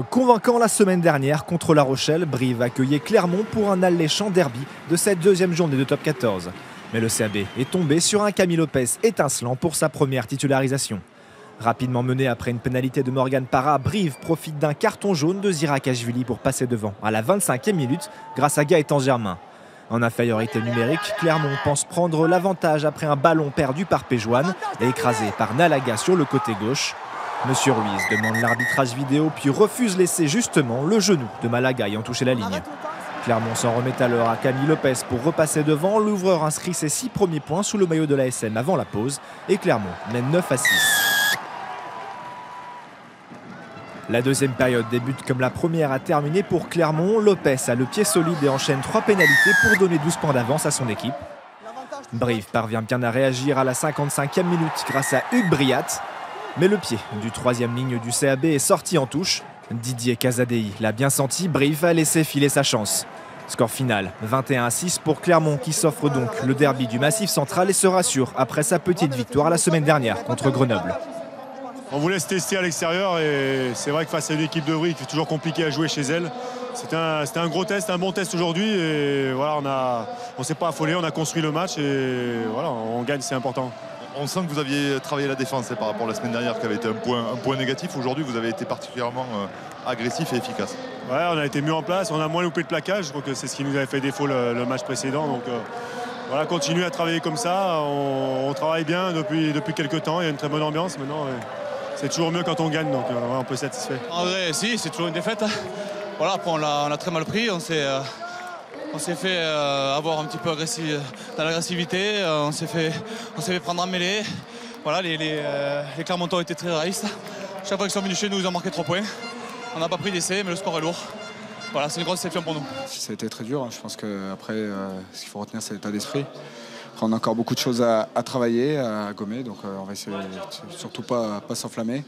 Convaincant la semaine dernière contre La Rochelle, Brive accueillait Clermont pour un alléchant derby de cette deuxième journée de top 14. Mais le CAB est tombé sur un Camille Lopez étincelant pour sa première titularisation. Rapidement mené après une pénalité de Morgan Parra, Brive profite d'un carton jaune de Zirakashvili pour passer devant à la 25e minute grâce à Gaëtan Germain. En infériorité numérique, Clermont pense prendre l'avantage après un ballon perdu par Péjoine et écrasé par Nalaga sur le côté gauche. Monsieur Ruiz demande l'arbitrage vidéo puis refuse laisser justement le genou de Malaga ayant touché la ligne. Clermont s'en remet alors à Camille Lopez pour repasser devant. L'ouvreur inscrit ses 6 premiers points sous le maillot de l'ASM avant la pause et Clermont mène 9-6. La deuxième période débute comme la première a terminé pour Clermont. Lopez a le pied solide et enchaîne 3 pénalités pour donner 12 points d'avance à son équipe. Brive parvient bien à réagir à la 55e minute grâce à Hugues Briat. Mais le pied du troisième ligne du CAB est sorti en touche. Didier Casadei l'a bien senti, Brive a laissé filer sa chance. Score final, 21-6 pour Clermont qui s'offre donc le derby du Massif Central et se rassure après sa petite victoire la semaine dernière contre Grenoble. On voulait se tester à l'extérieur et c'est vrai que face à une équipe de Brive, c'est toujours compliqué à jouer chez elle. C'était un gros test, un bon test aujourd'hui et voilà, on ne s'est pas affolé, on a construit le match et voilà, on gagne, c'est important. On sent que vous aviez travaillé la défense par rapport à la semaine dernière qui avait été un point négatif. Aujourd'hui, vous avez été particulièrement agressif et efficace. Ouais, on a été mis en place, on a moins loupé de plaquage. Je crois que c'est ce qui nous avait fait défaut le match précédent. Donc voilà, continuer à travailler comme ça. On travaille bien depuis quelques temps. Il y a une très bonne ambiance maintenant. C'est toujours mieux quand on gagne, donc on peut être satisfait. En vrai, si, c'est toujours une défaite. Voilà, après on a très mal pris. On s'est fait avoir un petit peu dans l'agressivité, on s'est fait prendre en mêlée. Voilà, les Clermontois étaient très réalistes. Chaque fois qu'ils sont venus chez nous, ils ont marqué 3 points. On n'a pas pris d'essai, mais le score est lourd. Voilà, c'est une grosse déception pour nous. Ça a été très dur. Je pense qu'après, ce qu'il faut retenir, c'est l'état d'esprit. Après, on a encore beaucoup de choses à travailler, à gommer. Donc on va essayer surtout pas s'enflammer.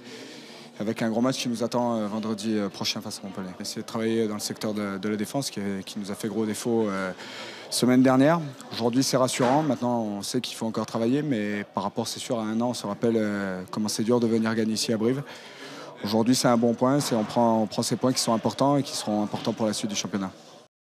Avec un gros match qui nous attend vendredi prochain face à Montpellier. Essayer de travailler dans le secteur de la défense qui nous a fait gros défaut semaine dernière. Aujourd'hui c'est rassurant, maintenant on sait qu'il faut encore travailler, mais par rapport c'est sûr à un an on se rappelle comment c'est dur de venir gagner ici à Brive. Aujourd'hui c'est un bon point, on prend ces points qui sont importants et qui seront importants pour la suite du championnat.